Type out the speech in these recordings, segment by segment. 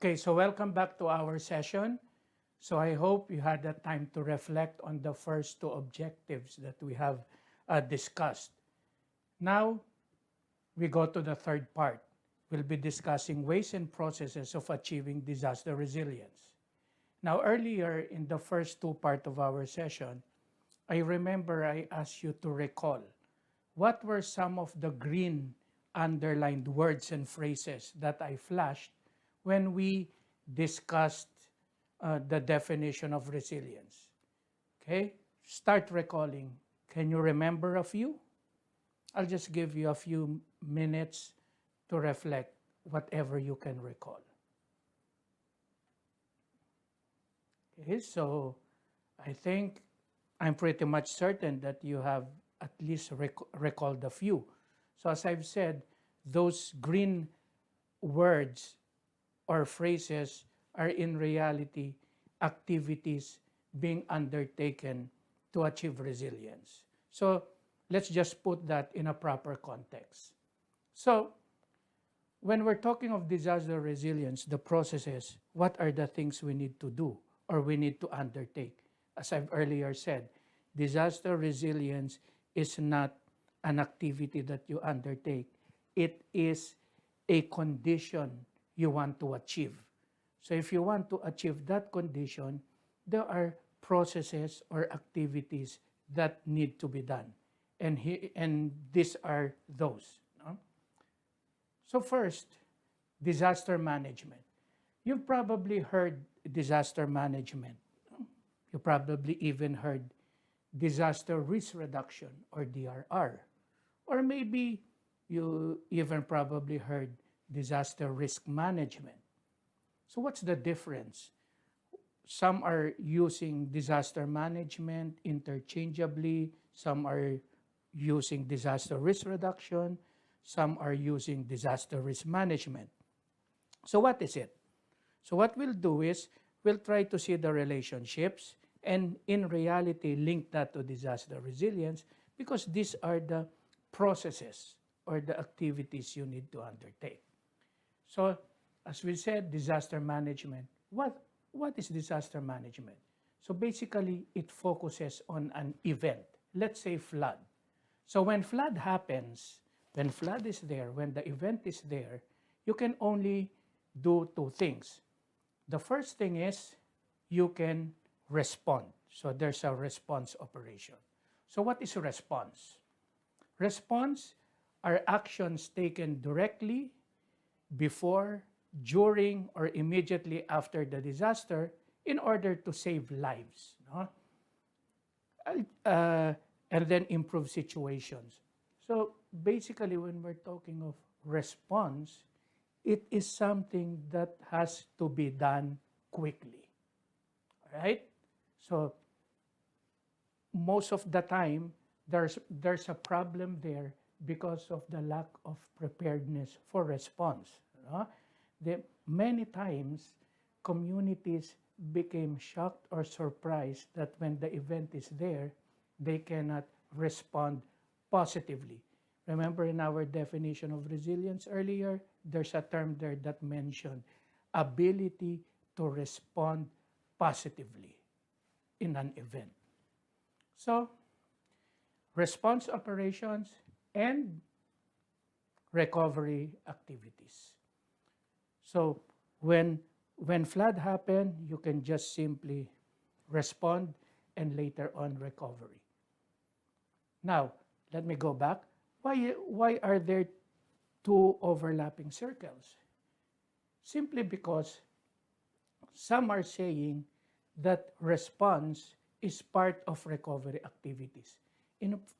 Okay, so welcome back to our session. So I hope you had the time to reflect on the first two objectives that we have discussed. Now we go to the third part. We'll be discussing ways and processes of achieving disaster resilience. Now, earlier in the first two part of our session, I remember I asked you to recall what were some of the green underlined words and phrases that I flashed when we discussed the definition of resilience. Okay, start recalling. Can you remember a few? I'll just give you a few minutes to reflect whatever you can recall. Okay, so I think I'm pretty much certain that you have at least recalled a few. So as I've said, those green words or phrases are in reality activities being undertaken to achieve resilience. So let's just put that in a proper context. So when we're talking of disaster resilience, the processes, what are the things we need to do or we need to undertake? As I've earlier said, disaster resilience is not an activity that you undertake. It is a condition you want to achieve. So if you want to achieve that condition, there are processes or activities that need to be done. And these are those. No? So first, disaster management. You've probably heard disaster management. You probably even heard disaster risk reduction or DRR. Or maybe you even probably heard disaster risk management. So what's the difference? Some are using disaster management interchangeably. Some are using disaster risk reduction. Some are using disaster risk management. So what is it? So what we'll do is we'll try to see the relationships and in reality link that to disaster resilience because these are the processes or the activities you need to undertake. So as we said, disaster management. What is disaster management? So basically, it focuses on an event. Let's say flood. So when flood happens, when flood is there, when the event is there, you can only do two things. The first thing is you can respond. So there's a response operation. So what is response? Response are actions taken directly before, during, or immediately after the disaster in order to save lives. No? And then improve situations. So basically, when we're talking of response, it is something that has to be done quickly. All right? So most of the time, there's a problem there because of the lack of preparedness for response. Many times, communities became shocked or surprised that when the event is there, they cannot respond positively. Remember in our definition of resilience earlier, there's a term there that mentioned ability to respond positively in an event. So, response operations and recovery activities. So when flood happen, you can just simply respond and later on recovery. Now, let me go back. Why are there two overlapping circles? Simply because some are saying that response is part of recovery activities.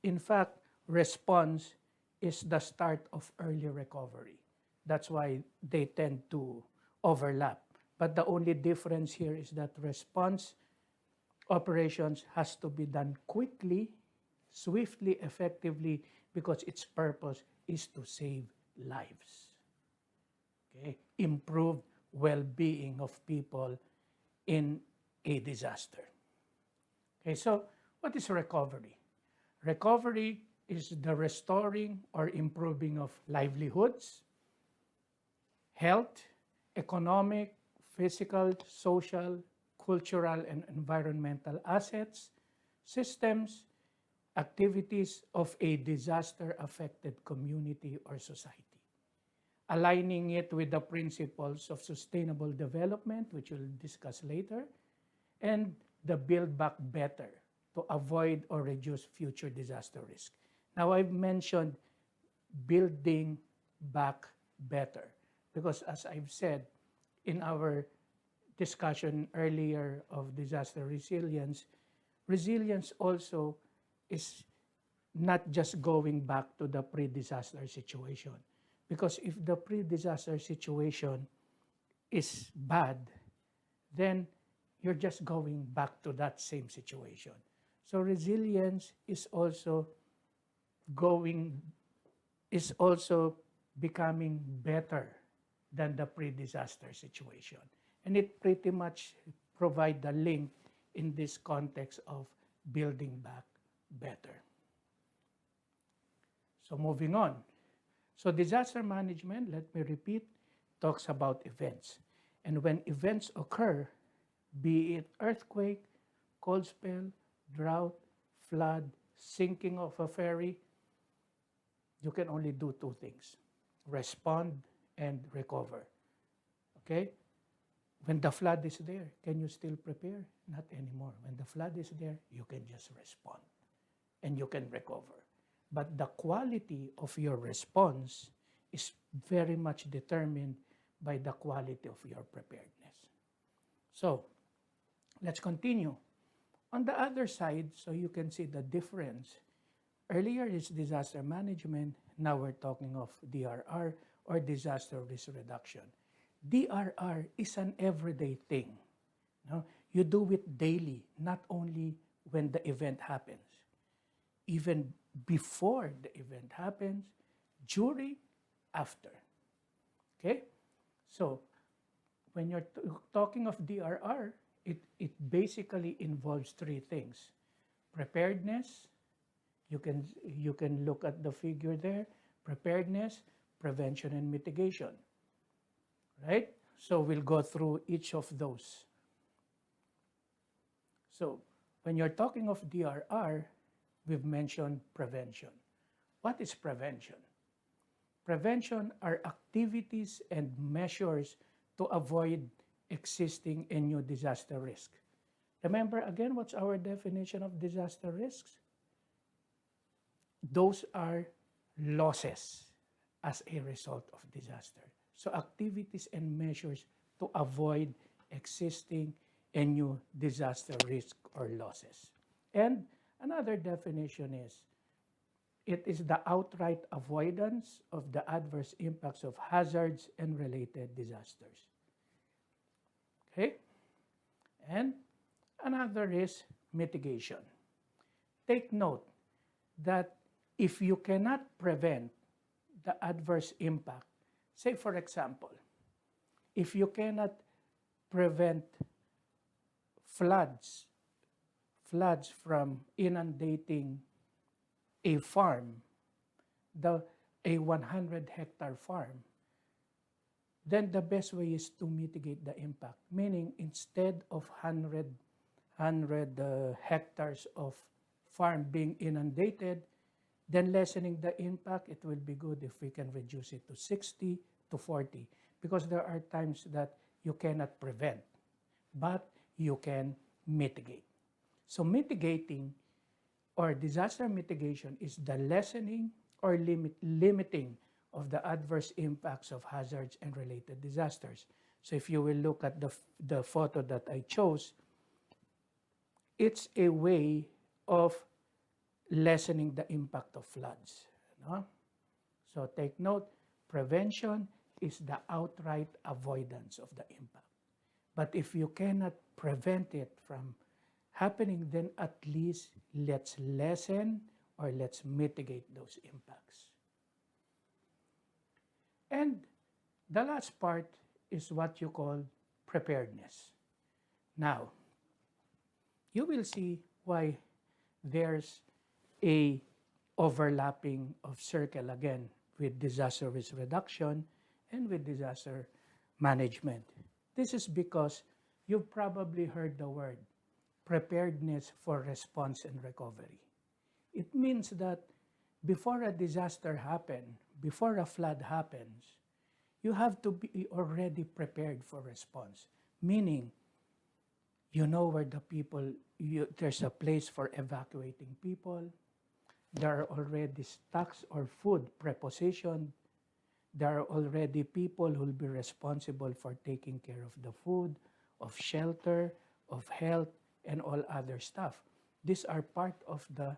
In fact, response is the start of early recovery. That's why they tend to overlap. But the only difference here is that response operations has to be done quickly, swiftly, effectively, because its purpose is to save lives. Okay? Improve well-being of people in a disaster. Okay, so what is recovery? Recovery is the restoring or improving of livelihoods, health, economic, physical, social, cultural, and environmental assets, systems, activities of a disaster-affected community or society, aligning it with the principles of sustainable development, which we'll discuss later, and the Build Back Better to avoid or reduce future disaster risk. Now, I've mentioned building back better because, as I've said in our discussion earlier of disaster resilience, resilience also is not just going back to the pre-disaster situation. Because if the pre-disaster situation is bad, then you're just going back to that same situation. So resilience is also becoming better than the pre-disaster situation. And it pretty much provides the link in this context of building back better. So moving on. So disaster management, let me repeat, talks about events. And when events occur, be it earthquake, cold spell, drought, flood, sinking of a ferry, you can only do two things: respond and recover. Okay? When the flood is there, can you still prepare? Not anymore. When the flood is there, you can just respond and you can recover. But the quality of your response is very much determined by the quality of your preparedness. So, let's continue. On the other side, so you can see the difference. Earlier is disaster management. Now we're talking of DRR, or disaster risk reduction. DRR is an everyday thing. No? You do it daily, not only when the event happens. Even before the event happens, during, after. Okay? So, when you're talking of DRR, it basically involves three things: preparedness, you can look at the figure there, preparedness, prevention, and mitigation. Right? So we'll go through each of those. So when you're talking of DRR, we've mentioned prevention. What is prevention? Prevention are activities and measures to avoid existing and new disaster risk. Remember again, what's our definition of disaster risks? Those are losses as a result of disaster. So activities and measures to avoid existing and new disaster risk or losses. And another definition is, it is the outright avoidance of the adverse impacts of hazards and related disasters. Okay? And another is mitigation. Take note that if you cannot prevent the adverse impact, say for example, if you cannot prevent floods from inundating a farm, a 100-hectare farm, then the best way is to mitigate the impact. Meaning, instead of 100 hectares of farm being inundated, then lessening the impact, it will be good if we can reduce it to 60 to 40. Because there are times that you cannot prevent, but you can mitigate. So mitigating or disaster mitigation is the lessening or limiting of the adverse impacts of hazards and related disasters. So if you will look at the photo that I chose, it's a way of lessening the impact of floods. No? So take note, prevention is the outright avoidance of the impact. But if you cannot prevent it from happening, then at least let's lessen or let's mitigate those impacts. And the last part is what you call preparedness. Now, you will see why there's a overlapping of circle again with disaster risk reduction and with disaster management. This is because you've probably heard the word preparedness for response and recovery. It means that before a disaster happens, before a flood happens, you have to be already prepared for response. Meaning, you know where the people, there's a place for evacuating people. There are already stocks or food prepositioned. There are already people who will be responsible for taking care of the food, of shelter, of health, and all other stuff. These are part of the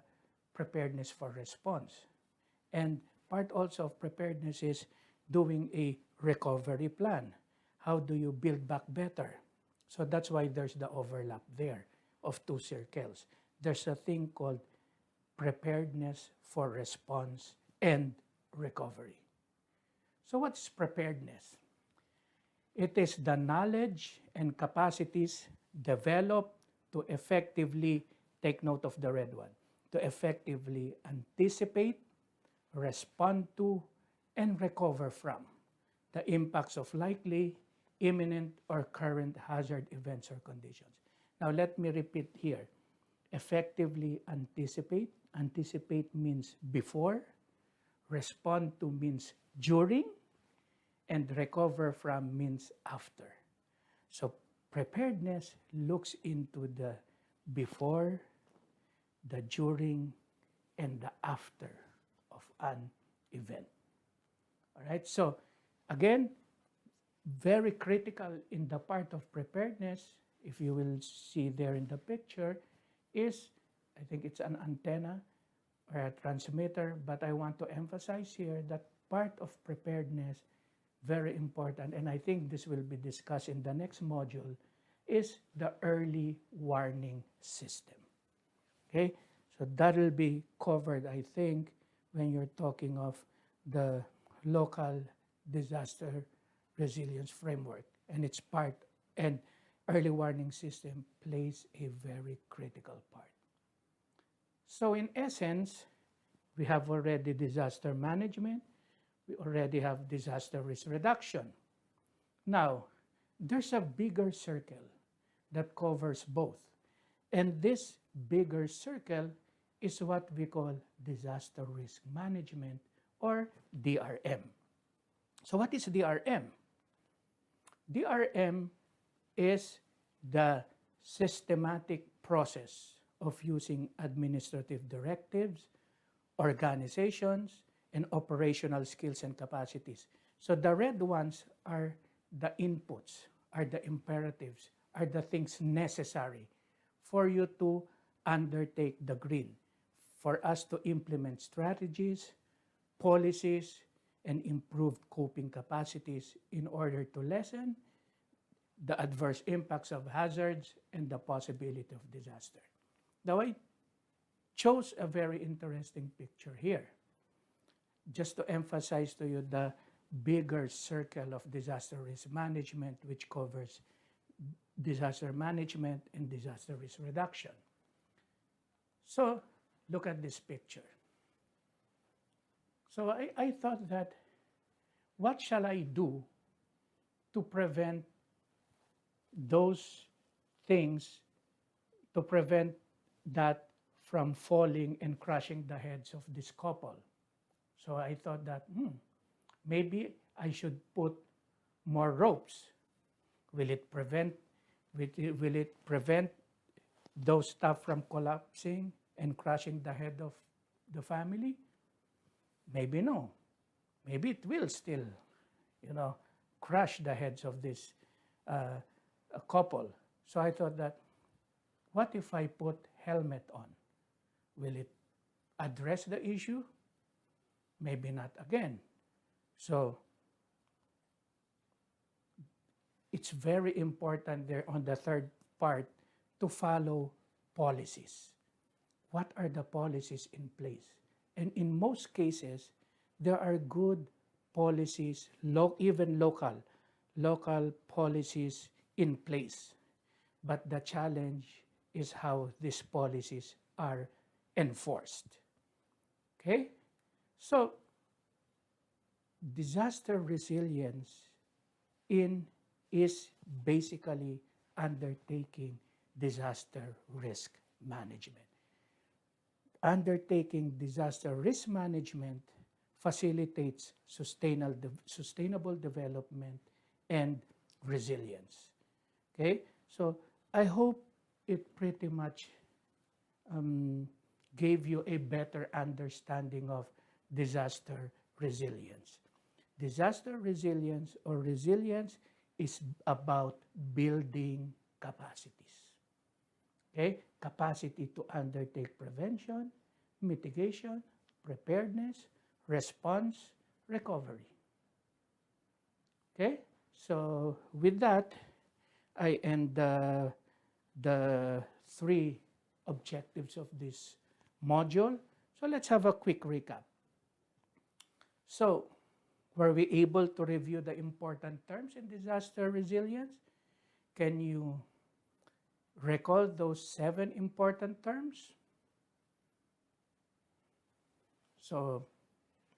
preparedness for response. And part also of preparedness is doing a recovery plan. How do you build back better? So that's why there's the overlap there of two circles. There's a thing called preparedness for response and recovery. So what's preparedness? It is the knowledge and capacities developed to effectively, take note of the red one, to effectively anticipate, respond to, and recover from the impacts of likely, imminent, or current hazard events or conditions. Now let me repeat here. Effectively anticipate. Anticipate means before. Respond to means during. And recover from means after. So preparedness looks into the before, the during, and the after of an event. All right, so again, very critical in the part of preparedness, if you will see there in the picture, is, I think it's an antenna or a transmitter, but I want to emphasize here that part of preparedness, very important, and I think this will be discussed in the next module, is the early warning system. Okay, so that will be covered, I think, when you're talking of the local disaster resilience framework, and its part, and early warning system plays a very critical part. So in essence, we have already disaster management, we already have disaster risk reduction. Now, there's a bigger circle that covers both. And this bigger circle is what we call disaster risk management, or DRM. So what is DRM? DRM is the systematic process of using administrative directives, organizations, and operational skills and capacities. So the red ones are the inputs, are the imperatives, are the things necessary for you to undertake the green, for us to implement strategies, policies, and improved coping capacities in order to lessen the adverse impacts of hazards and the possibility of disaster. Now, I chose a very interesting picture here, just to emphasize to you the bigger circle of disaster risk management, which covers disaster management and disaster risk reduction. So, look at this picture. So I thought that, what shall I do to prevent those things, to prevent that from falling and crushing the heads of this couple? So I thought that, maybe I should put more ropes. Will it prevent those stuff from collapsing and crushing the head of the family? Maybe no. Maybe it will still, crush the heads of this couple. So I thought that, what if I put helmet on? Will it address the issue? Maybe not again. So it's very important there on the third part to follow policies. What are the policies in place? And in most cases, there are good policies, even local policies in place. But the challenge is how these policies are enforced. Okay? So, disaster resilience in is basically undertaking disaster risk management. Undertaking disaster risk management facilitates sustainable development and resilience. Okay, so I hope it pretty much um, gave you a better understanding of disaster resilience. Disaster resilience or resilience is about building capacities. Okay? Capacity to undertake prevention, mitigation, preparedness, response, recovery. Okay? So with that, I end the three objectives of this module. So let's have a quick recap. So were we able to review the important terms in disaster resilience? Can you recall those 7 important terms? So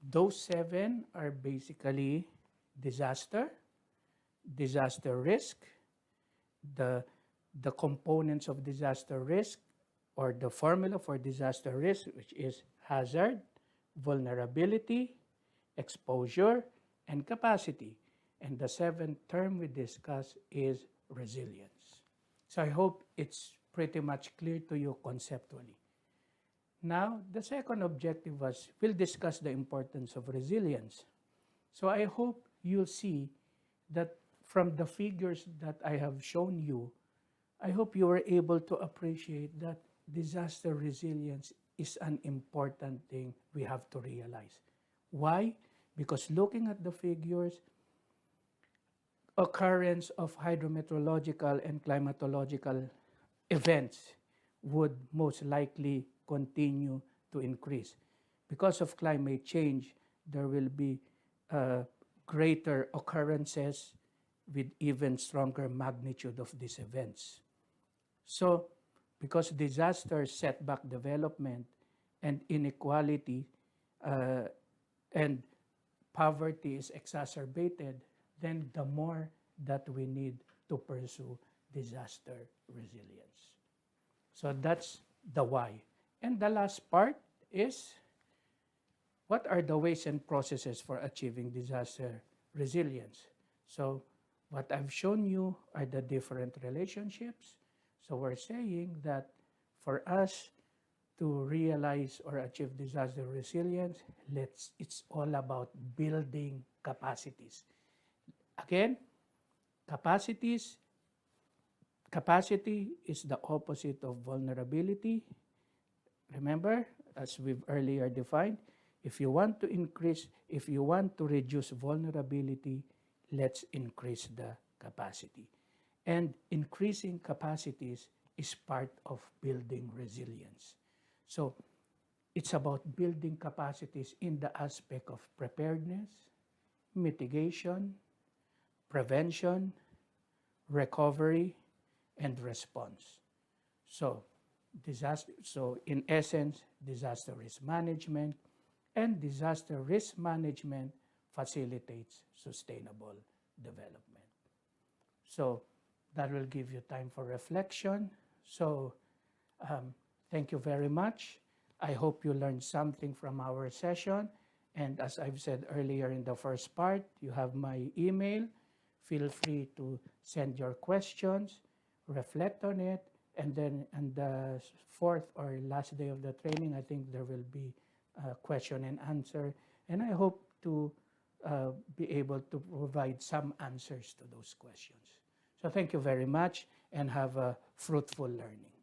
those 7 are basically disaster, disaster risk, the components of disaster risk, or the formula for disaster risk, which is hazard, vulnerability, exposure, and capacity. And the 7th term we discuss is resilience. So I hope it's pretty much clear to you conceptually. Now, the second objective was, we'll discuss the importance of resilience. So I hope you'll see that from the figures that I have shown you, I hope you were able to appreciate that disaster resilience is an important thing we have to realize. Why? Because looking at the figures, occurrence of hydrometeorological and climatological events would most likely continue to increase. Because of climate change, there will be greater occurrences with even stronger magnitude of these events. So, because disasters, setback development, and inequality and poverty is exacerbated, then the more that we need to pursue disaster resilience. So that's the why. And the last part is, what are the ways and processes for achieving disaster resilience? So what I've shown you are the different relationships. So we're saying that for us to realize or achieve disaster resilience, it's all about building capacities. Again, capacity is the opposite of vulnerability. Remember, as we've earlier defined, if you want to reduce vulnerability, let's increase the capacity. And increasing capacities is part of building resilience. So it's about building capacities in the aspect of preparedness, mitigation, prevention, recovery, and response. So in essence, disaster risk management, and disaster risk management facilitates sustainable development. So that will give you time for reflection. So thank you very much. I hope you learned something from our session. And as I've said earlier in the first part, you have my email. Feel free to send your questions, reflect on it, and then on the 4th or last day of the training, I think there will be a question and answer. And I hope to be able to provide some answers to those questions. So thank you very much and have a fruitful learning.